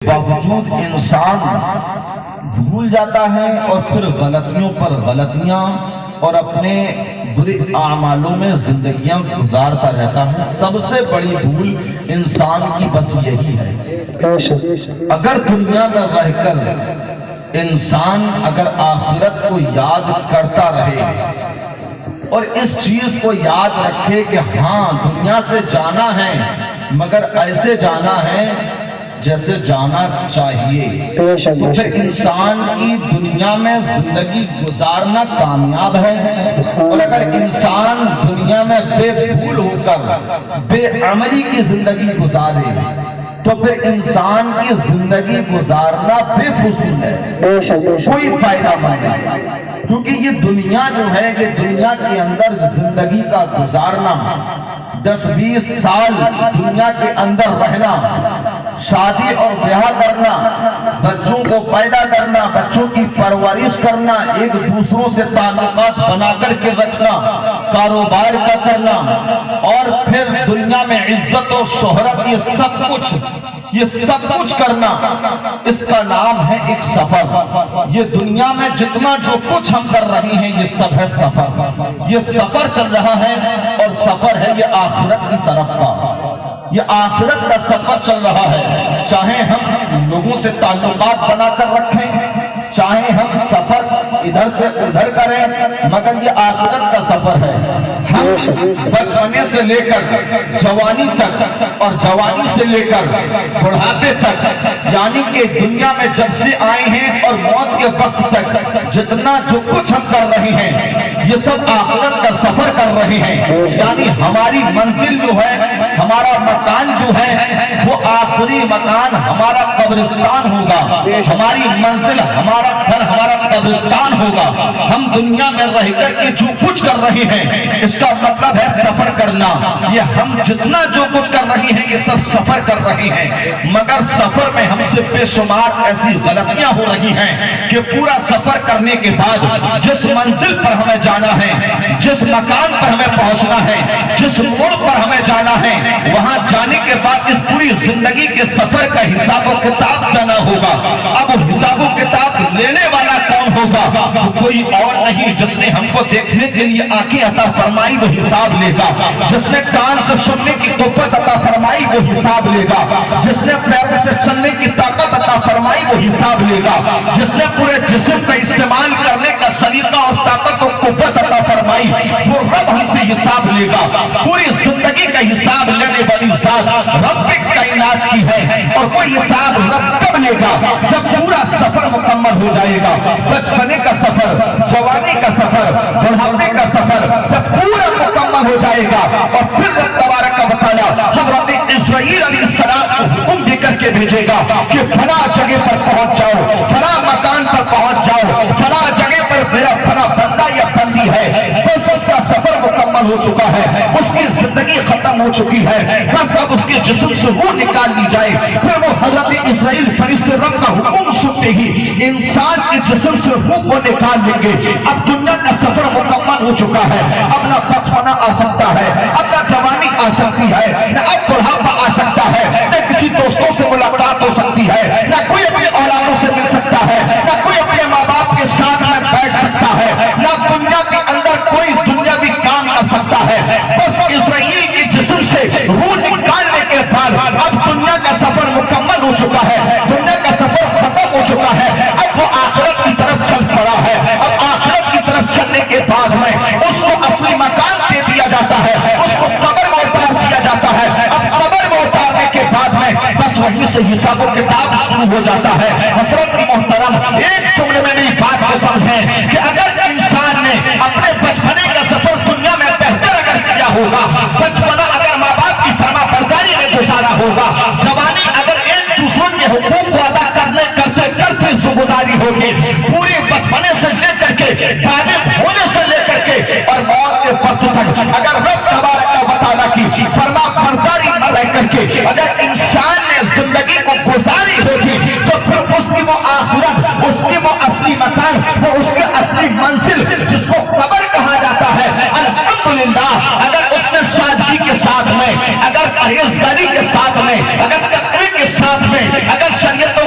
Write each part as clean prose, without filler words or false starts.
باوجود انسان بھول جاتا ہے اور پھر غلطیوں پر غلطیاں اور اپنے برے اعمالوں میں زندگیاں گزارتا رہتا ہے۔ سب سے بڑی بھول انسان کی بس یہی ہے، اگر دنیا میں رہ کر انسان اگر آخرت کو یاد کرتا رہے اور اس چیز کو یاد رکھے کہ ہاں دنیا سے جانا ہے مگر ایسے جانا ہے جیسے جانا چاہیے، تو پھر انسان کی دنیا میں زندگی گزارنا کامیاب ہے۔ اور اگر انسان دنیا میں بے بھول ہو کر بے عملی کی زندگی گزارے تو پھر انسان کی زندگی گزارنا بے فضول ہے، کوئی فائدہ مند نہیں۔ کیونکہ یہ دنیا جو ہے، یہ دنیا کے اندر زندگی کا گزارنا، 10-20 سال دنیا کے اندر رہنا، شادی اور بیاہ کرنا، بچوں کو پیدا کرنا، بچوں کی پرورش کرنا، ایک دوسروں سے تعلقات بنا کر کے رکھنا، کاروبار کا کرنا، اور پھر دنیا میں عزت و شہرت، یہ سب کچھ کرنا، اس کا نام ہے ایک سفر۔ یہ دنیا میں جتنا جو کچھ ہم کر رہے ہیں یہ سب ہے سفر۔ یہ سفر چل رہا ہے اور سفر ہے یہ آخرت کی طرف کا، یہ آخرت کا سفر چل رہا ہے۔ چاہے ہم لوگوں سے تعلقات بنا کر رکھیں، چاہے ہم سفر ادھر سے ادھر کریں، مگر یہ آخرت کا سفر ہے۔ ہم بچپنے سے لے کر جوانی تک اور جوانی سے لے کر بڑھاپے تک، یعنی کہ دنیا میں جب سے آئے ہیں اور موت کے وقت تک جتنا جو کچھ ہم کر رہے ہیں یہ سب آخرت کا سفر کر رہے ہیں۔ یعنی ہماری منزل جو ہے، ہمارا مکان جو ہے، وہ آخری مکان ہمارا قبرستان ہوگا۔ ہماری منزل، ہمارا گھر، ہمارا قبرستان ہوگا۔ ہم دنیا میں رہ کر کے جو کچھ کر رہے ہیں اس کا مطلب ہے سفر کرنا۔ یہ ہم جتنا جو کچھ کر رہے ہیں یہ سب سفر کر رہے ہیں، مگر سفر میں ہم سے بے شمار ایسی غلطیاں ہو رہی ہیں کہ پورا سفر کرنے کے بعد جس منزل پر ہمیں جانا ہے، جس مکان پر ہمیں پہنچنا ہے، جس موڑ پر ہمیں جانا ہے، وہاں جانے کے بعد اس پوری زندگی کے سفر کا حساب و کتاب دینا ہوگا۔ اب حساب و کتاب لینے والا کون ہوگا؟ وہ کوئی اور نہیں، جس نے ہم کو دیکھنے کے لیے آنکھیں عطا فرمائی وہ حساب لے گا، جس نے کان سے سننے کی قوت عطا فرمائی وہ حساب لے گا، جس نے پیروں سے چلنے کی طاقت عطا فرمائی وہ حساب لے گا، جس نے پورے جسم کا استعمال کرنے کا سلیقہ اور طاقت اور قوت عطا فرمائی وہ رب ہم سے حساب لے گا۔ پوری زندگی کا حساب لینے والی ذات رب کائنات کی ہے، اور وہ حساب رب کب لے گا؟ جب پورا سفر مکمل ہو جائے گا۔ بچپنے کا سفر، جوانی کا سفر، بڑھاپے کا سفر جب پورا مکمل ہو جائے گا، اور پھر رب تبارک و تعالی حضرت اسرائیل علیہ السلام کو حکم دے کر کے بھیجے گا کہ فلاں جگہ پر پہنچ جاؤ، فلاں مکان پر پہنچ جاؤ، فلاں جگہ پر میرا فلاں بندہ یا بندی ہے، بس اس کا سفر مکمل ہو چکا ہے، اس کی زندگی ختم ہو چکی ہے، بس اب اس کے جسم سے روح نکال لی جائے۔ پھر وہ حضرت اسرائیل فرشتے رب کا حکم سنتے ہی انسان کے جسم سے روح کو نکال لیں گے۔ اب دنیا کا سفر مکمل ہو چکا ہے، اب نہ بچپنا آ سکتا ہے، اب نہ جوانی آ سکتی ہے، نہ اب بڑھاپا آ سکتا ہے، نہ کسی دوستوں سے ملاقات ہو سکتی ہے، نہ کوئی اپنے اولادوں سے مل سکتا ہے، نہ کوئی اپنے ماں باپ کے ساتھ میں بیٹھ سکتا ہے، نہ دنیا کے اندر کوئی دنیاوی کام کر سکتا ہے۔ بس اسرائیل کے جسم سے روح نکالنے کے بعد اب دنیا کا سفر مکمل ہو چکا ہے، دنیا کا سفر ختم ہو چکا ہے، اب وہ آخرت کی طرف چل پڑا ہے۔ اب آخرت کی طرف چلنے کے بعد میں اس کو اصلی مکان دے دیا جاتا ہے، اس کو قبر میں اتار دیا جاتا ہے۔ اب قبر میں اتارنے کے بعد میں بس وہیں سے حساب و کتاب شروع ہو جاتا ہے۔ حضرت محترم ایک جملے میں میری بات کو سمجھیں کہ اگر انسان نے اپنے بچپنے کا سفر دنیا میں بہتر اگر کیا ہوگا، بچپنا اگر ماں باپ کی فرما برداری میں گزارا ہوگا، جوانی اگر ایک دوسروں کے حقوق کو ادا کرتے گزاری ہوگی، پورے بچپنے سے لے کر کے بالغ ہونے سے لے کر کے اور موت کے وقت تک اگر رب تبارک و تعالیٰ کی فرما برداری نہ رہ کر کے اگر انسان نے زندگی کو گزاری ہوگی تو پھر اس کی وہ آخرت، اس کی وہ اصلی مکان، وہ اس کی اصلی منزل جس کو قبر کہا جاتا ہے، الحمدللہ اگر اس نے سادگی کے ساتھ میں، اگر پرہیزگاری کے ساتھ میں، اگر تقوی کے ساتھ میں، اگر شریعت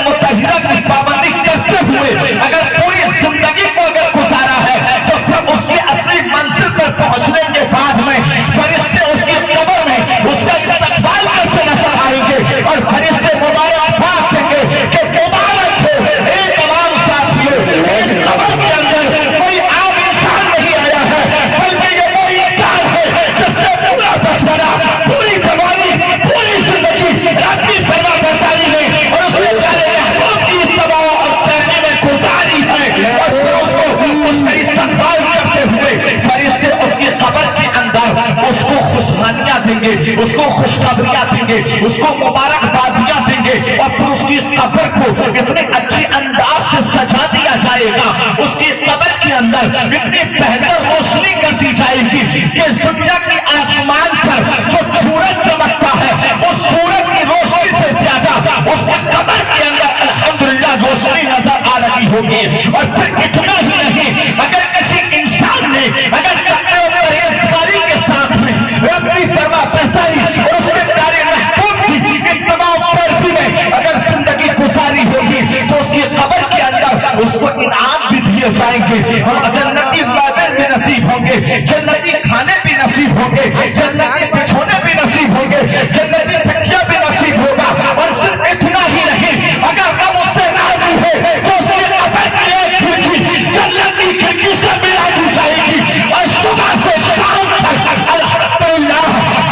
گے، اس کو مبارکبادیاں دیں گے، اور پھر اس کی قبر کو اتنے اچھے انداز سے سجا دیا جائے گا، اس کی قبر کے اندر اتنی بہتر روشنی کر دی جائے گی کہ دنیا کی آسمان پر جو سورج چمکتا ہے اس سورج کی روشنی سے زیادہ اس کی قبر کے اندر الحمدللہ روشنی نظر آ رہی ہوگی۔ اور پھر اتنا ہی نہیں، اگر کسی انسان نے اگر پرہیزگاری کے ساتھ میں ربی فرما بہتری اور اس کے پیارے محبوب کی اتباع پیروی میں اگر زندگی گزاری ہوگی تو اس کی قبر کے اندر اس کو انعام بھی دیے جائیں گے، اور جنتی بابل بھی نصیب ہوں گے، جنتی کھانے بھی نصیب ہوں گے، جنتی بچھونے بھی نصیب ہوں گے، جنتی تکیہ بھی نصیب ہوگا۔ اور صرف اتنا ہی نہیں، اگر رب اس سے راضی ہے تو اس کی قبر کی ایک کھڑکی جنتی کھڑکی سے ملا دی جائے گی، اور صبح سے شام تک الحمدللہ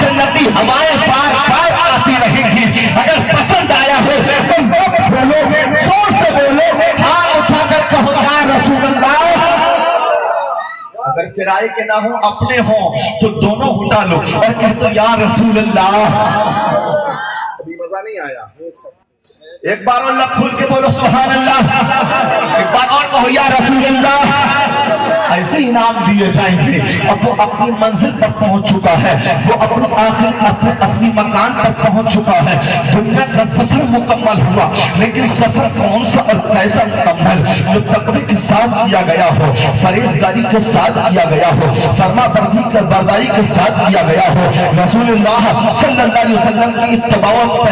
جنتی ہوائیں بار بار آتی رہیں گی۔ اگر پسند آیا ہو تو لوگ بولو، زور سے بولو، ہاتھ اٹھا کر کہو یا رسول اللہ۔ اگر کرائے کے نہ ہوں اپنے ہوں تو دونوں اٹھا لو اور کہہ دو یا رسول اللہ۔ ابھی مزہ نہیں آیا؟ ایک بار اور لب کھول کے بولو سبحان اللہ، ایک بار اور کہو یا رسول اللہ۔ ایسے انعام دیے جائیں گے۔ اب وہ اپنی منزل پر پہنچ چکا ہے، وہ اپنے اصلی مکان پر پہنچ چکا ہے، دنیا کا سفر مکمل ہوا، لیکن سفر کون سا اور کیسا مکمل؟ جو تقوی کے ساتھ کیا گیا ہو، پرہیزگاری کے ساتھ کیا گیا ہو، فرما برداری کے ساتھ کیا گیا ہو، رسول اللہ صلی اللہ علیہ وسلم کی اتباع و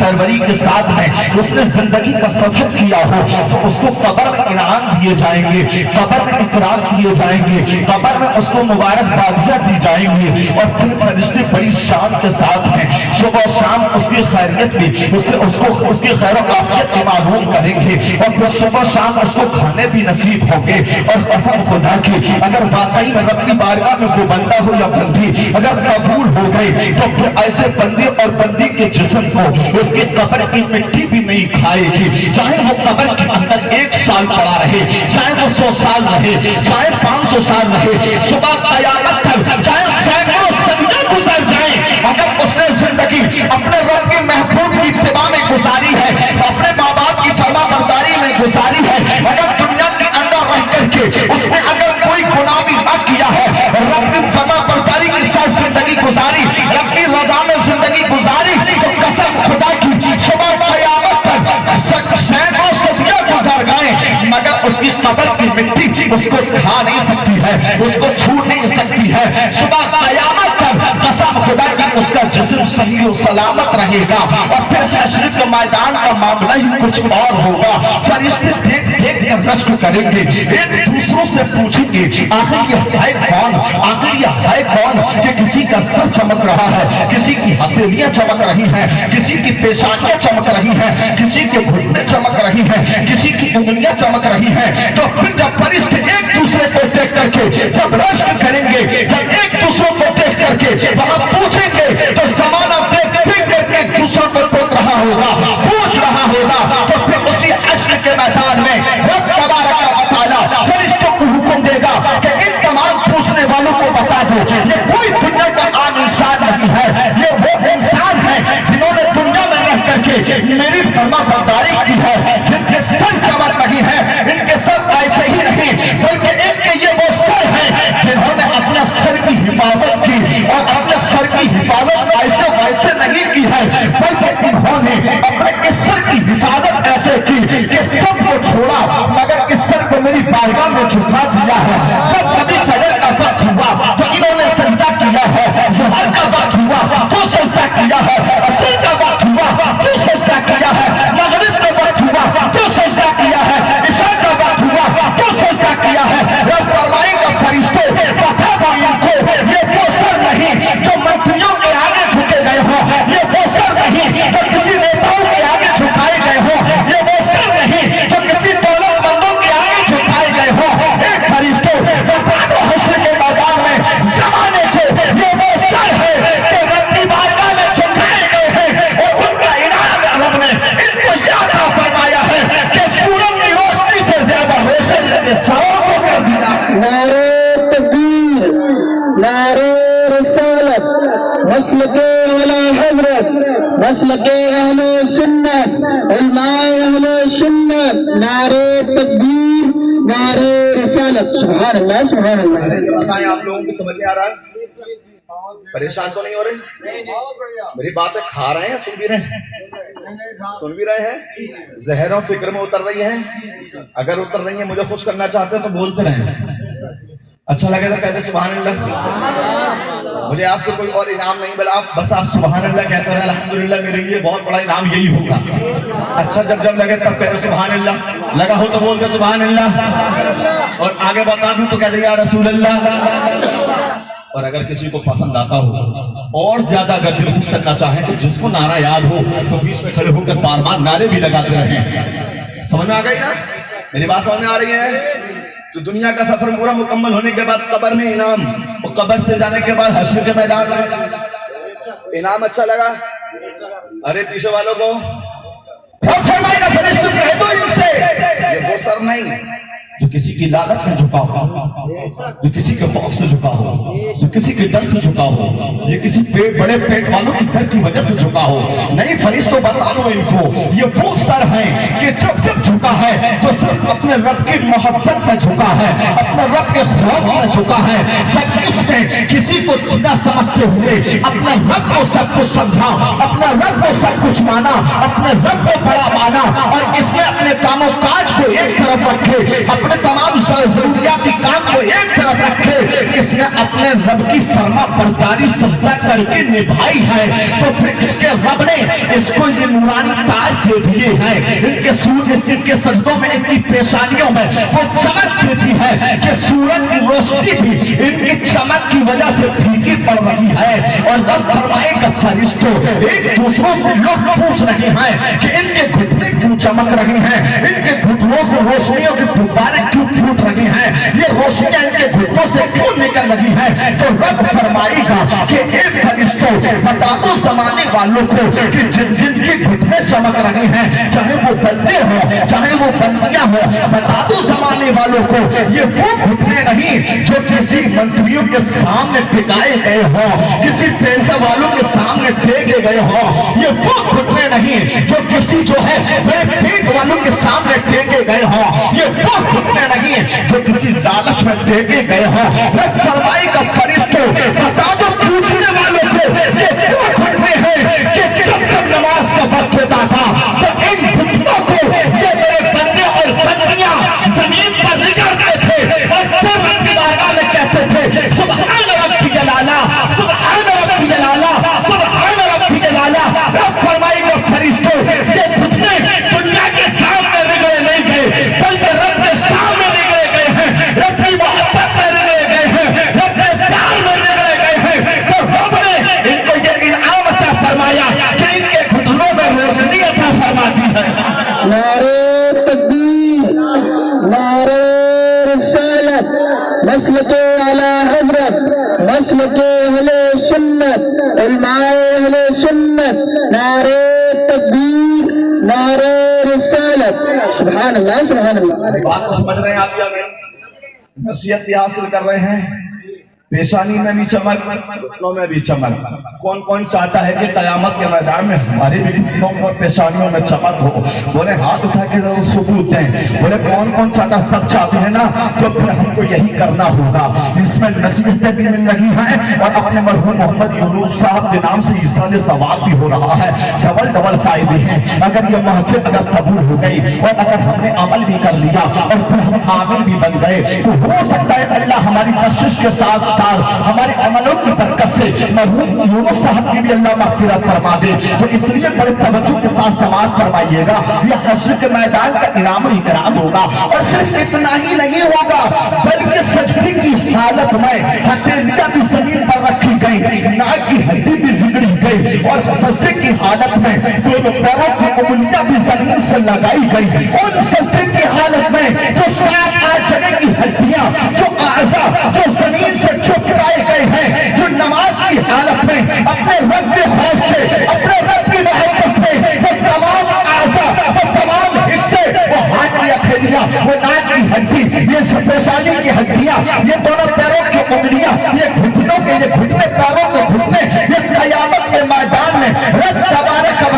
پیروی کے ساتھ میں اس نے زندگی کا سفر کیا ہو، تو اس کو قبر میں انعام دیے جائیں گے، قبر میں اکرام دیے جائیں گے، قبر میں اس کو مبارکبادیاں دی جائیں گی، اور پھر فرشتے بڑی شان کے ساتھ میں صبح و شام اس کی خیریت بھی اس کی خیر و عافیت کی معلوم کریں گے، اور پھر صبح شام اس کو کھانے بھی نصیب ہوں گے۔ اور قسم خدا کی اگر واقعی میں رب کی بارگاہ میں وہ بندہ ہو یا بندی اگر قبول ہو گئے تو پھر ایسے بندے اور بندی کے جسم کو اس کی قبر کی مٹی بھی نہیں کھائے گی، چاہے وہ قبر کے اندر 1 سال پڑا رہے، چاہے وہ 100 سال رہے، چاہے 500 سال رہے، صبح قیامت تک چاہے سینکڑوں صدیاں گزر جائیں، اگر اس نے زندگی اپنے رب کے محبوب کی اتباع میں گزاری ہے، اپنے ماں باپ کی فرما برداری میں گزاری ہے، اگر دنیا کے اندر رہ کر کے اس نے اگر کوئی گناہ بھی نہ کیا ہے، رب کی فرما برداری کے ساتھ زندگی گزاری، رب کی رضا میں زندگی گزاری، تو قسم خدا کی صبح قیامت تک سینکڑوں صدیاں گزر گئے مگر اس کی قبر کی مٹی اس کو کھا نہیں سکتی ہے، اس کو چھو نہیں سکتی ہے۔ صبح قیامت تک قسم خدا کی اس کا جسم صحیح و سلامت رہے گا، اور پھر حشر کے میدان کا معاملہ ہی کچھ اور ہوگا۔ فرشتے دیکھ دیکھ کر رشک کریں گے، ایک دوسروں سے پوچھیں گے آخر یہ ہے کون، آخر یہ ہے کون کہ کسی کا سر چمک رہا ہے، کسی کی ہتھیلیاں چمک رہی ہیں، کسی کی پیشانیاں چمک رہی ہیں، کسی کے گھٹنے چمک رہی ہیں، کسی کی انگلیاں چمک رہی ہیں۔ تو پھر جب فرشتے ایک دوسرے کو دیکھ کر کے جب رشک کریں گے، جب ایک دوسرے کو دیکھ کر کے وہاں پوچھیں گے تو زمانہ دیکھ کر ایک دوسرے کو ٹوک رہا ہوگا، پوچھ رہا ہوگا، تو پھر اسی حشر کے میدان میں رب تبارک و تعالیٰ فرشتوں کو حکم دے گا کہ ان تمام پوچھنے والوں کو بتا دو یہ کوئی دنیا کا عام انسان نہیں ہے، یہ وہ انسان ہے جنہوں نے دنیا میں رہ کر کے میری فرما برداری کی ہے، جن کے سر چمک نہیں ہے، ان کے سر ایسے ہی نہیں بلکہ ان کے یہ وہ سر ہیں جنہوں نے اپنا سر کی حفاظت کی اور اپنے مسلک اہل سنت علماء اہل سنت نعرے تکبیر نعرے رسالت سبحان اللہ سبحان اللہ یہ بتائیں آپ لوگوں کو سمجھ میں آ رہا ہے؟ پریشان تو نہیں ہو رہے؟ میری باتیں کھا رہے ہیں سن بھی رہے ہیں ذہن و فکر میں اتر رہی ہیں؟ اگر اتر رہی ہیں مجھے خوش کرنا چاہتے ہیں تو بولتے رہیں، اچھا لگے تو کہتے سبحان اللہ. مجھے آپ سے کوئی اور انعام نہیں، بس آپ سبحان اللہ کہتے رہے الحمدللہ میرے لیے بہت بڑا انعام یہی ہوگا. اچھا جب لگے تب کہتے سبحان اللہ، لگا ہو تو بولتے سبحان اللہ، اور آگے بتا دوں تو کہتے یا رسول اللہ. اور اگر کسی کو پسند آتا ہو اور زیادہ اگر دل خوش کرنا چاہیں تو جس کو نعرہ یاد ہو تو بیچ میں کھڑے ہو کر بار بار نعرے بھی لگاتے رہیں. سمجھ میں آ گئی نا؟ میری بات سمجھ میں آ رہی ہے؟ تو دنیا کا سفر پورا مکمل ہونے کے بعد قبر میں انعام، اور قبر سے جانے کے بعد حشر کے میدان میں انعام. اچھا لگا؟ ارے پیچھے والوں کو فرمائے گا فرشتوں کہہ دو ان سے یہ وہ سر نہیں جو کسی کی لالچ میں جھکا ہو، جو کسی کے خوف سے جھکا ہو، جو کسی کے ڈر سے جھکا ہو، یہ کسی بڑے پیٹ والوں کی ڈر کی وجہ سے جھکا ہو. نہیں فرشتوں بتا دو ان کو یہ وہ سر ہیں کہ جب جھکا ہے تو صرف اپنے رب کی محبت میں جھکا ہے، اپنے رب کے خوف میں جھکا ہے. جب اس نے کسی کو چیزا سمجھتے ہوئے اپنے رب کو سب کچھ سمجھا، اپنے رب کو سب کچھ مانا، اپنے رب کو بڑا مانا، اور اس نے اپنے کام و کاج کو ایک طرف رکھے، اپنے تمام ضروریاتی کام کو ایک طرف رکھے، اس نے اپنے رب کی فرما برداری سجدہ کر کے نبھائی ہے، تو پھر اس کے رب نے اس کو یہ نورانی تاج دے دیے ہیں. ان کے سجدوں میں، ان کی پیشانیوں میں وہ چمک دیتی ہے کہ سورج کی روشنی بھی ان کی چمک کی وجہ سے پھیکی پڑ رہی ہے. اور رب فرمائے گا فرشتوں ایک دوسروں سے لوگ پوچھ رہے ہیں کہ ان کے گھٹنے کیوں چمک رہے ہیں، ان کے گھٹنوں سے روشنیوں کے فوارے کیوں پھوٹ رہی ہیں، یہ روشنیاں ان کے گھٹنوں سے کیوں نکل رہی ہیں. تو رب فرمائے گا کہ ایک فرشتوں بتا دو زمانے والوں کو کہ جن کے گھٹنے چمک رہے ہیں، چاہے وہ بندے ہوں چاہے وہ بندیاں ہوں، بتا دو زمانے والوں کو یہ وہ گھٹنے نہیں جو کسی منتریوں کے سامنے ٹکائے گئے ہوں، کسی پیسے والوں کے سامنے ٹیکے گئے ہوں. یہ وہ گھٹنے نہیں جو کسی جو ہے بڑے پیٹ والوں کے سامنے ٹیکے گئے ہوں. یہ وہ گھٹنے نہیں جو کسی لالچ میں ٹیکے گئے ہوں. رب فرمائے گا فرشتوں بتا دو پوچھنے والوں کو یہ وہ گھٹنے ہیں کہ جب نماز کا وقت ہوتا تھا تو ان گھٹنوں کو یہ میرے بندے اور بندیاں زمین پر رگڑتے تھے اور پھر رب کی بارگاہ میں کہتے تھے سبحان ربی جلالہ سبحان ربی جلالہ سبحان ربی جلالہ. رب فرمائے گا فرشتوں یہ گھٹنے دنیا کے سامنے رگڑے نہیں گئے بلکہ رب کے سامنے رگڑے گئے ہیں، رب کی محبت میں رگڑے گئے ہیں، رب کے پیار میں رگڑے گئے ہیں. تو رب نے ان کو یہ انعام عطا فرمایا کہ ان کے گھٹنوں میں روشنی عطا فرما دی ہے. نعرے تکبیر نعرے رسالت مسلک اعلی حضرت مسلک اہل سنت علماء اہل سنت نعرے تکبیر نعرے رسالت سبحان اللہ سبحان اللہ. بات کو سمجھ رہے ہیں آپ یا نہیں؟ نصیحت بھی حاصل کر رہے ہیں. پیشانی میں بھی چمک، گھٹنوں میں بھی چمک. کون کون چاہتا ہے کہ قیامت کے میدان میں ہمارے بھی گھٹنوں اور پیشانیوں میں چمک ہو؟ بولے ہاتھ اٹھا کے ذرا ثبوت دیں. بولے کون کون چاہتا؟ سب چاہتے ہیں نا. تو پھر ہم کو یہی کرنا ہوگا. اس میں نصیحتیں بھی مل رہی ہیں اور اپنے مرحوم محمد یونس صاحب کے نام سے ایصال ثواب بھی ہو رہا ہے. ڈبل فائدے ہیں. اگر یہ محفل اگر قبول ہو گئی اور اگر ہم نے عمل بھی کر لیا اور پھر ہم عامل بھی بن گئے تو ہو سکتا ہے اللہ ہماری بخشش کے ساتھ ہمارے عملوں کی برکت سے مرحوم یونس صاحب کی بھی اللہ مغفرت فرما دے. تو اس لیے بڑے توجہ کے ساتھ سماعت فرمائیے گا. یہ حشر کے میدان کا انعام و اکرام ہوگا. اور صرف اتنا ہی نہیں ہوگا بلکہ سجدے کی حالت میں ہتھیلیاں بھی زمین پر رکھی گئی، ناک کی ہڈی بھی رگڑی گئی اور سجدے کی حالت میں دونوں پیروں کی انگلیاں بھی زمین سے لگائی گئی. اور سجدے کی حالت میں جو 7-8 جگہ کی ہڈیاں جو اعضاء جو زمین سے چھپائے گئے ہیں، جو نماز کی حالت میں اپنے رب کے خوف سے اپنے رب کی محبت میں وہ تمام اعضاء وہ تمام حصے وہ ہاتھ کی ہتھیلیاں وہ ناک کی ہڈی یہ پیشانی کی ہڈیاں یہ دونوں پیروں کی انگلیاں یہ گھٹنوں کے یہ گھٹنے پیروں کے گھٹنے یہ قیامت کے میدان میں رب تبارک و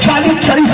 40-40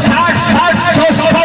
60-60 100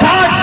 60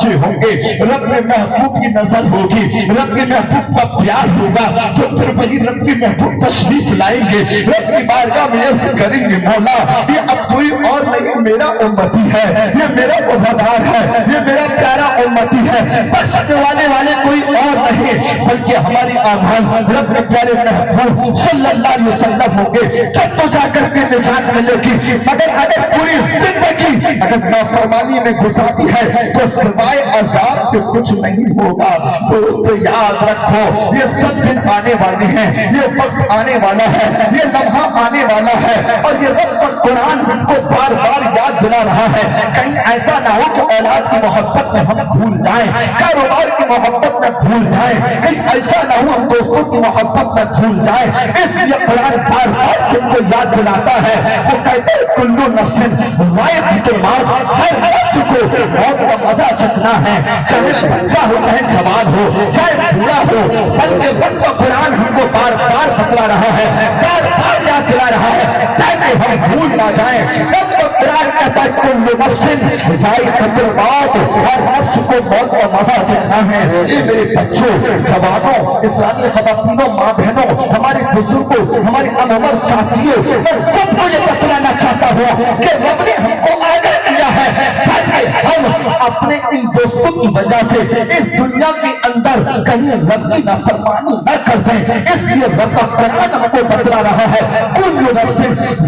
بچے ہوں گے، رب کے محبوب کی نظر ہوگی، رب کے محبوب کا پیار ہوگا، تو پھر وہی رب کے محبوب تشریف لائیں گے، رب کی بارگاہ میں عرض کریں گے مولا یہ اب کوئی اور نہیں میرا امتی ہے، یہ میرا وفادار ہے، یہ میرا پیارا امتی ہے، بخشنے والے کوئی اور نہیں بلکہ ہماری آمال رب کے پیارے محبوب صلی اللہ علیہ وسلم ہوں گے۔ تب تو جا کر کے نجات ملے گی، مگر اگر پوری زندگی اگر نافرمانی میں گزارتی ہے تو سوائے عذاب کے کچھ نہیں ہوگا۔ تو اس کو یاد رکھو یہ سب دن آنے والے ہیں، یہ وقت آنے والا ہے، یہ لمحہ آنے والا ہے، اور یہ رب کا قرآن ہم کو بار بار یاد دلا رہا ہے۔ کہیں ایسا نہ ہو کہ اولاد کی محبت میں ہم بھول جائیں، کاروبار کی محبت میں بھول جائیں، کہیں ایسا نہ ہو ہم دوستوں کی محبت میں بھول جائیں۔ اس لیے قرآن بار بار تم کو یاد دلاتا ہے، وہ کہتے ہیں کلو نفس ذائقۃ الموت، ہر نفس کو موت کا مزہ چکھنا ہے، چاہے بچہ ہو چاہے جوان ہو چاہے بوڑھا ہو، بلکہ رب کا قرآن ہم کو بار بار بتلا رہا ہے، بار بار یاد دلا رہا ہے تاکہ ہم بھول نہ جائیں۔ رب کا قرآن کہتا ہے کلو نفس ذائقۃ الموت، ہر نفس کو موت کا مزہ چکھنا ہے۔ یہ میرے بچوں، جوانوں، اسلامی خواتینوں، ماں بہنوں، ہمارے بزرگوں، ہمارے عمر ساتھیوں، میں سب کو یہ بتلانا چاہتا ہوں کہ رب نے ہم کو آگاہ کیا ہے تاکہ ہم اپنے ان دوستوں کی وجہ سے اس دنیا کے اندر کہیں رب کی نافرمانی نہ کر دیں۔ اس لیے رب کا قرآن ہم کو بتلا رہا ہے کل نفس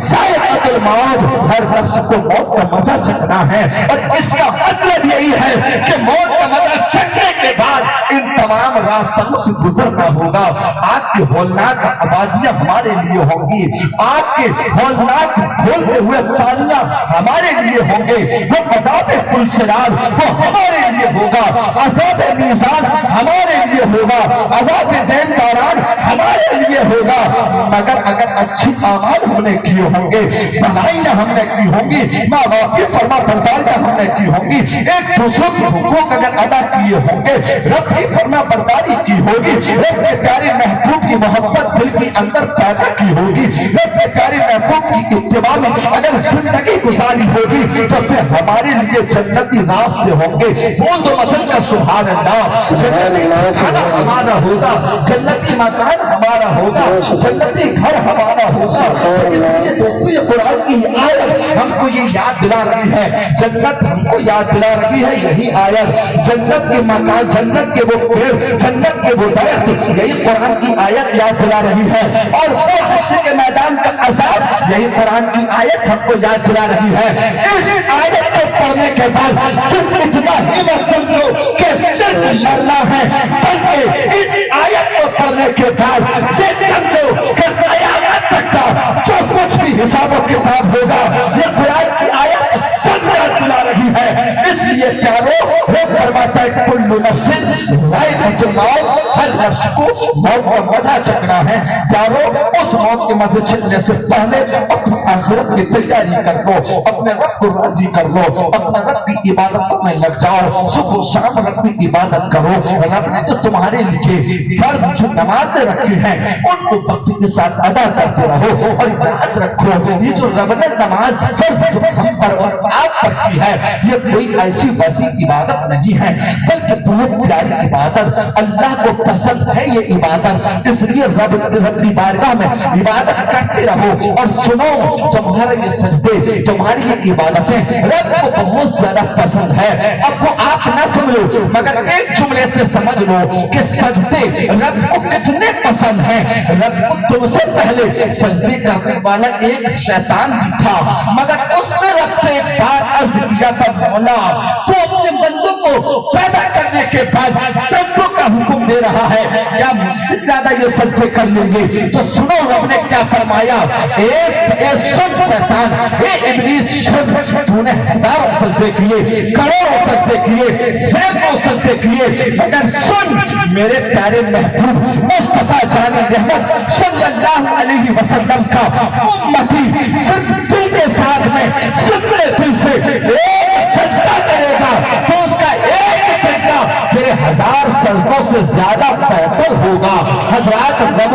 ذائقۃ الموت، ہر نفس کو موت کا مزہ چکھنا ہے، اور اس کا مطلب یہی ہے کہ موت کا مزہ چکھنے کے بعد ان تمام راستوں سے گزرنا ہوگا۔ آگ کے ہولناک آبادیاں ہمارے لیے ہوں گی، آگ کے ہولناک کھولتے ہوئے پانیاں ہمارے لیے ہوں گے، وہ عذاب پلسرات وہ ہمارے لیے ہوگا، عذاب میزان ہمارے لیے ہوگا، عذاب دین دوران ہمارے لیے ہوگا۔ مگر اگر اچھی اعمال ہم نے کیے ہوں گے، بھلائیاں ہم نے کی ہوں گی، ماں باپ کی فرما برداریاں ہم نے کی ہوں گی، ایک دوسروں کے حقوق اگر ادا کیے ہوں گے، رب کی فرما برداری کی ہوگی، رب کے پیارے محبوب کی محبت دل کے اندر پیدا کی ہوگی، رب کے پیارے محبوب کی اتباع میں اگر زندگی گزاری ہوگی تو پھر ہمارے لیے جنتی راستے ہوں گے۔ بول دو مچل کا سبحان اللہ۔ جنتی کھانا ہمارا ہوگا، جنتی مکان ہمارا ہوگا، جنتی گھر ہمارا ہوگا۔ اس لیے دوستو یہ قرآن کی آیت ہم کو یہ یاد دلا رہی ہے، جنت ہم کو یاد دلا رہی ہے یہی آیت، جنت کے مکان، جنت کے وہ پیڑ، جنت کے وہ درخت، یہی قرآن کی آیت یاد دلا رہی ہے، اور وہ حشر کے میدان کا عذاب یہی قرآن کی آیت ہم کو یاد دلا رہی ہے۔ اس آیت کو پڑھنے کے بعد صرف اتنا ہی مت سمجھو کہ صرف لڑنا ہے، بلکہ اس آیت کو پڑھنے کے بعد یہ سمجھو کہ قیامت تک کا جو کچھ بھی حساب و کتاب ہوگا یہ قرآن کی آیت سب یاد دلا رہی ہے۔ اس لیے پیارو وہ فرماتا ہے کل نفس ذائقۃ الموت، ہر نفس کو موت کا مزہ چکھنا ہے۔ پیارو اس موت کے مزے چکھنے سے پہلے اپنی آخرت کی تیاری کر لو، اپنے رب کو راضی کر لو، اپنے رب کی عبادتوں میں لگ جاؤ، صبح و شام رب کی عبادت کرو۔ رب نے جو تمہارے لیے فرض جو نمازیں رکھی ہیں ان کو وقت کے ساتھ ادا کرتے رہو، اور یاد رکھو یہ جو رب نے نماز فرض جو ہم پر اور آپ پر کی ہے یہ کوئی ایسی ویسی عبادت نہیں ہے، بلکہ بہت پیاری عبادت، اللہ کو پسند ہے یہ عبادت۔ اس لیے رب کی بارگاہ میں عبادت کرتے رہو، اور سنو تمہارے یہ سجدے، تمہاری یہ عبادتیں رب کو بہت زیادہ پسند ہے۔ اب وہ آپ نہ سمجھو مگر ایک جملے سے سمجھ لو کہ سجدے رب کو کتنے پسند ہیں۔ رب کو تم سے پہلے سجدے کرنے والا ایک شیطان بھی تھا، مگر اس نے رب سے ایک بار عرض کیا تھا مولا تو اپنے بندوں کو پیدا کرنے کے بعد سجدوں کا حکم دے رہا ہے، کیا مجھ سے زیادہ یہ سجدے کر لیں گے؟ تو سنو رب نے کیا فرمایا، سن شیطان، ابلیس سن، تو نے ہزاروں سجدے کیے، کروڑوں سجدے کیے، سینکڑوں سجدے کیے، مگر سن میرے پیارے محبوب مصطفیٰ جان رحمت صلی اللہ علیہ وسلم کا امتی صرف دل کے ساتھ میں صدقے دل سے ایک سجدہ کرے گا تو اس کا ایک سجدہ تیرے ہزار سجدوں سے زیادہ بہتر ہوگا۔ حضرات رب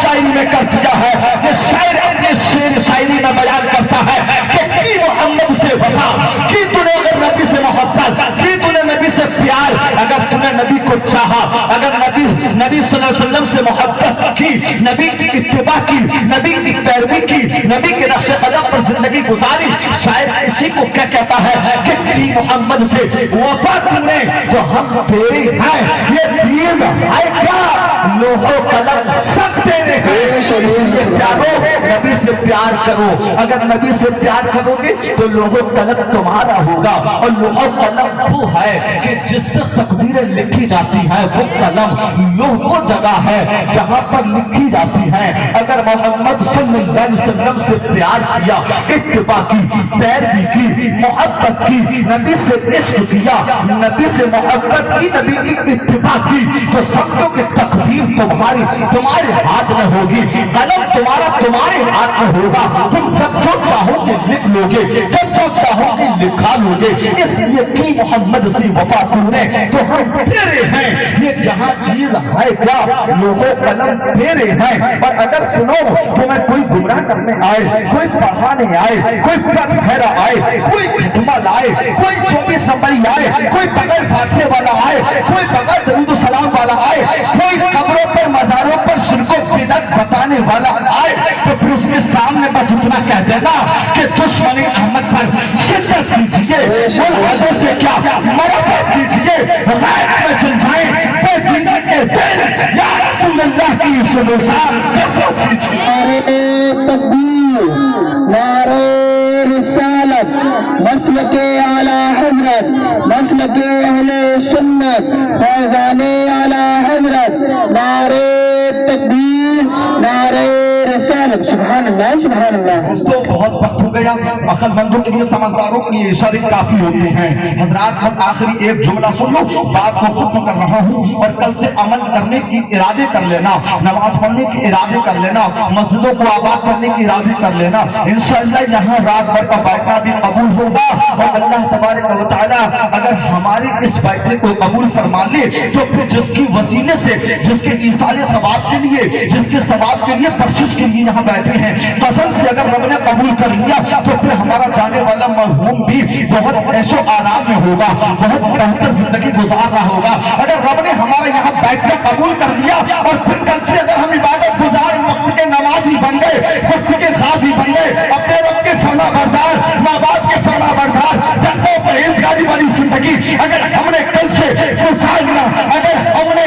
شاعری میں کر دیا ہے. یہ شاعر اپنے شعر شاعری میں بیان کرتا ہے کہ کی محمد سے وفا کی، تو نے اگر نبی سے محبت کی، تو نے نبی سے پیار، اگر تم نے نبی کو چاہا، اگر نبی صلی اللہ علیہ وسلم سے محبت کی، نبی کی اتباع کی، نبی کی پیروی کی، نبی کے نقش قدم پر زندگی گزاری. شاعر اسی کو کیا کہتا ہے کہ کی محمد سے وفا تم نے تو ہم تیرے ہیں. یہ چیز ہے کیا؟ لوح و قلم سب تیرے ہیں. نبی سے پیار کرو. اگر نبی سے پیار کرو گے تو لوح و قلم تمہارا ہوگا. اور لوح و قلم وہ ہے کہ جس سے تقدیریں لکھی جاتی ہیں. وہ قلم لوح وہ جگہ ہے جہاں پر لکھی جاتی ہے. اگر محمد صلی اللہ علیہ وسلم سے پیار کیا، اتباع کی، پیروی کی، محبت کی، نبی سے عشق کیا، نبی سے محبت کی، نبی کی اتباع کی، تو سمجھو کہ تقدیر تمہارے ہاتھ میں ہوگی. قلم تمہارے ہاتھ میں ہوگا. تم جب جو چاہو گے لکھ لو گے، جب جو چاہو گے لکھا لو گے. اس لیے کی محمد سے وفا تم نے تو ہم تیرے ہیں. یہ جہاں چیز ہے کیا؟ لوح و قلم تیرے ہیں. اور اگر سنو تمہیں کوئی گمراہ کرنے آئے، کوئی پڑھانے آئے، کوئی پتھ پھیرا آئے، کوئی خطبہ لائے، کوئی 24 نمبری آئے، کوئی بغیر فاتحے والا آئے، کوئی بغیر درود و سلام والا آئے، کوئی قبروں پر مزاروں پر شرک و بدعت بتانے والا آئے، تو پھر اس کے سامنے بس اتنا کہہ دینا کہ دشمن احمد پر شدت کیجیے، ملحدوں سے کیا مرحبت کیجیے، غیرت میں چل جائیں بے دینوں کے دل، یا رسول اللہ کی شلوسان کسرت کیجیے. نعرہ تکبیر، نعرہ رسالت، مسلک اعلی حضرت، مسلک اہل سنت، فیضان اعلی حضرت. نعرہ تکبیر، نعرہ رسالت. سبحان اللہ، سبحان اللہ. دوستو بہت وقت ہو گیا. عقل مندوں کے لیے، سمجھداروں کے لیے اشارے کافی ہوتے ہیں. حضرات بس آخری ایک جملہ سن لو، بات کو ختم کر رہا ہوں. اور کل سے عمل کرنے کی ارادے کر لینا، نماز پڑھنے کی ارادے کر لینا، مسجدوں کو آباد کرنے کی ارادے کر لینا. انشاءاللہ یہاں رات بھر کا بیٹھنا بھی قبول ہوگا. اور اللہ تبارک و تعالیٰ اگر ہماری اس بیٹھنے کو قبول فرما لے تو پھر جس کی وسیلے سے، جس کے ایصال ثواب کے لیے، جس کے ثواب کے لیے، بخشش کے لیے یہاں بیٹھے ہیں، قسم سے اگر رب نے قبول کر لیا تو پھر ہمارا جانے والا مرحوم بھی بہت عیش و آرام میں ہوگا، بہت بہتر زندگی گزار رہا ہوگا. اگر رب نے ہمارا یہاں بیٹھ کر قبول کر لیا اور پھر کل سے اگر ہم عبادت گزار، وقت کے نمازی بن گئے، وقت کے غازی بن گئے، اپنے رب کے فرما بردار، ماں باپ کے فرما بردار، تقوی و پرہیزگاری والی زندگی اگر ہم نے کل سے گزارنا، اگر ہم نے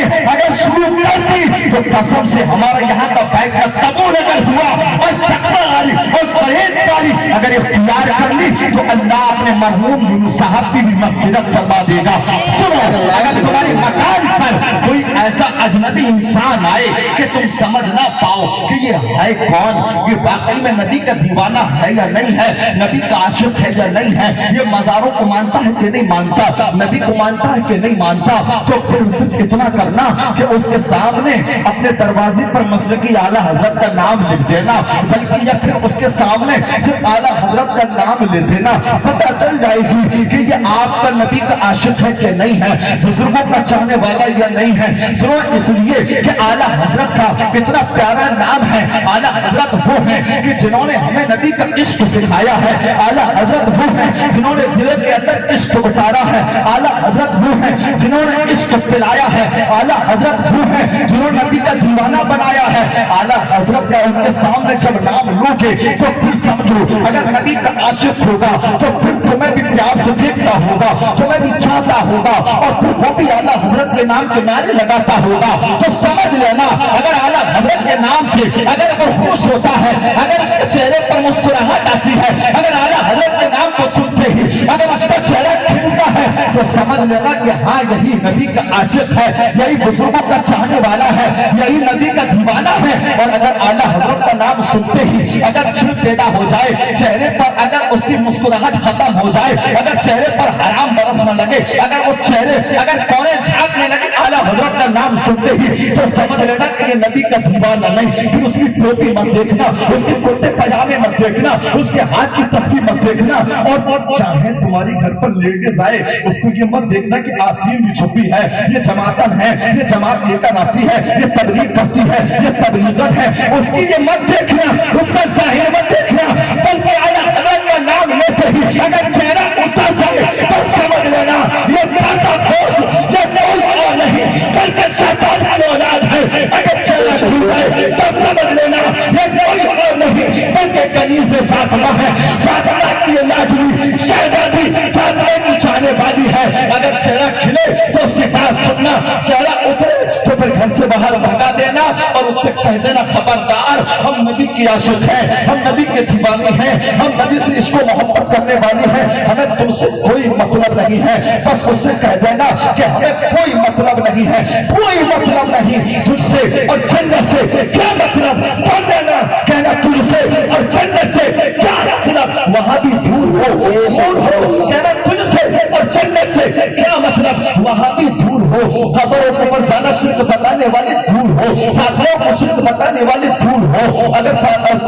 شروع کر دی تو قسم سے ہمارا یہاں کا بیٹھنا قبول اگر ہوا اور تقوی والی اور پرہیزگاری اگر اختیار کر لی تو اللہ اپنے مرحوم یونس صاحب کی بھی مغفرت فرما دے گا. سنو، اگر تمہاری مکان پر کوئی ایسا اجنبی انسان آئے کہ تم سمجھ نہ پاؤ کہ یہ ہے کون، یہ واقعی میں نبی کا دیوانہ ہے یا نہیں ہے، نبی کا عاشق ہے یا نہیں ہے، یہ مزاروں کو مانتا ہے کہ نہیں مانتا، نبی کو مانتا ہے کہ نہیں مانتا، تو پھر صرف اتنا کرنا کہ اس کے سامنے اپنے دروازے پر مسلکی اعلیٰ حضرت کا نام لکھ دینا، بلکہ یا پھر اس کے سامنے صرف اعلیٰ حضرت کا نام لے دینا. پتہ چل جائے گی کہ یہ آپ کا نبی کا عاشق ہے کہ نہیں ہے، بزرگوں کا چاہنے والا یا نہیں ہے. سنو، اس لیے کہ اعلیٰ حضرت کا اتنا پیارا نام ہے. اعلیٰ حضرت وہ ہیں کہ جنہوں نے ہمیں نبی کا عشق سکھایا ہے. اعلیٰ حضرت وہ ہیں جنہوں نے دل کے اندر عشق اتارا ہے. اعلیٰ حضرت وہ ہیں جنہوں نے عشق پلایا ہے. اعلیٰ حضرت وہ ہیں جنہوں نے نبی کا دیوانہ بنایا ہے. اعلیٰ حضرت کا ان کے سامنے جب نام لو گے تو پھر سمجھو اگر نبی کا عاشق ہوگا تو پھر تمہیں بھی پیار سے دیکھتا ہوگا، تمہیں بھی چاہتا ہوگا، اور پھر وہ بھی اعلیٰ حضرت کے نام کے نعرے لگاتا ہوگا. تو سمجھ لینا اگر اعلیٰ حضرت کے نام سے اگر وہ خوش ہوتا ہے، اگر اس کے چہرے پر مسکراہٹ آتی ہے، اگر اعلیٰ حضرت کے نام کو سنتے ہی اگر اس کا چہرہ کھلتا ہے تو سمجھ لینا کہ ہاں یہی نبی کا عاشق ہے، یہی بزرگوں کا چاہنے والا ہے، یہی نبی کا دیوانہ ہے. اور اگر اعلیٰ حضرت کا نام سنتے ہی اگر چھل پیدا ہو جائے، چہرے پر اگر اس کی مسکراہٹ ختم ہو جائے، اگر چہرے پر حرام برسنے لگے، اگر وہ چہرے اگر کونے جھانکنے لگے اعلیٰ حضرت کا نام سنتے ہی، تو سمجھ لینا کہ یہ نبی کا دیوانہ نہیں. پھر اس کی ٹوپی مت دیکھنا، اس کے کرتے پاجامے سامنے مت دیکھنا، اس کے ہاتھ کی تصویر مت دیکھنا، اور چاہے تمہاری گھر پر لیڈیز آئے اس کو یہ مت دیکھنا کہ آستین بھی چھپی ہے، یہ جماعتن ہے، یہ جماعت لے کر آتی ہے، یہ تبلیغ کرتی ہے، یہ تبلیغت ہے، اس کی یہ مت دیکھنا، اس کا ظاہر مت دیکھنا، بلکہ اللہ کا نام لیتے ہی اگر چہرہ اتر جائے تو سمجھ لینا یہ پردہ پوش، یہ کوئی اور نہیں بلکہ شیطان کی اولاد ہے۔ اگر چہرہ کھل جائے تو سمجھ لینا یہ کوئی اور نہیں بلکہ کنیز فاطمہ ہے، فاطمہ کی لاڈلی شہزادی فاطمہ کی جانے والی ہے۔ اگر چہرہ کھلے تو اس کی بات سننا، چہرہ اترے تو پھر گھر سے باہر بھگا دینا اور اس سے کہہ دینا خبردار ہم نبی کی عاشق ہیں، ہم نبی کے دیوانے ہیں، ہم نبی سے عشق و محبت کرنے والے ہیں، ہمیں تم سے کوئی مطلب نہیں ہے۔ بس اس سے کہہ دینا کہ ہمیں کوئی مطلب نہیں ہے، کوئی مطلب نہیں تجھ سے اور جنت سے، کیا مطلب بول دینا، کہنا تجھ سے اور جنت سے کیا مطلب، وہاں بھی دور ہو، کہنا تجھ سے اور جنت سے کیا مطلب، وہاں بھی دور ہو، قبر و قبر جانا شرک بتانے والے دور ہو، فاتحہ کو شرک بتانے والے دور ہو، اگر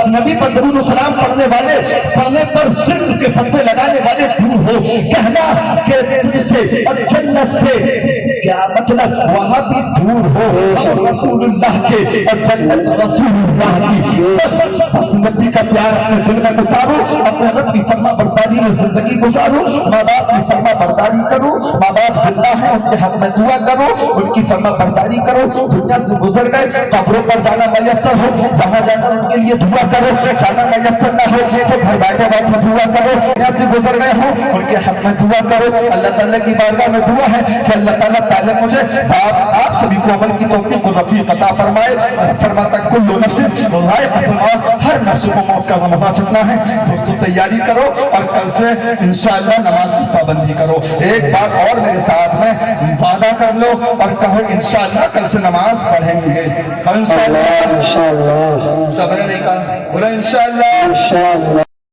نبی پر درود و سلام پڑھنے والے پڑھنے پر شرک کے فتوے لگانے والے دور ہو، کہنا کہ تجھ سے اور جنت سے کیا مطلب، وہاں بھی دور ہو، ہم رسول اللہ کے اور جنت رسول اللہ کی، بس نبی کا پیار اپنے دل میں اتارو، اپنے رب کی فرما برداری میں زندگی گزارو، ماں باپ کی فرما برداری کرو، ماں باپ زندہ ہیں ان کے حق میں دعا کرو، ان کی فرما برداری کرو، دنیا سے گزر گئے قبروں پر جانا میسر ہو وہاں جا کر ان کے لیے دعا کرو، جانا میسر نہ ہو تو گھر بیٹھے بیٹھے دعا کرو، دنیا سے گزر گئے ہو ان کے حق میں دعا کرو۔ اللہ تعالیٰ کی بارگاہ میں دعا ہے کہ اللہ تعالیٰ مجھے آپ سبھی کو عمل کی توفیق و رفیق عطا فرمائے۔ فرماتا کل نفس ذائقۃ الموت، ہر نفس کو موت کا مزہ چکھنا ہے۔ دوستو تیاری کرو اور کل سے انشاءاللہ نماز کی پابندی کرو۔ ایک بار اور میرے ساتھ میں وعدہ کر لو اور کہو انشاءاللہ کل سے نماز پڑھیں گے، انشاءاللہ انشاءاللہ سب نے نہیں کہا، بولا انشاءاللہ انشاءاللہ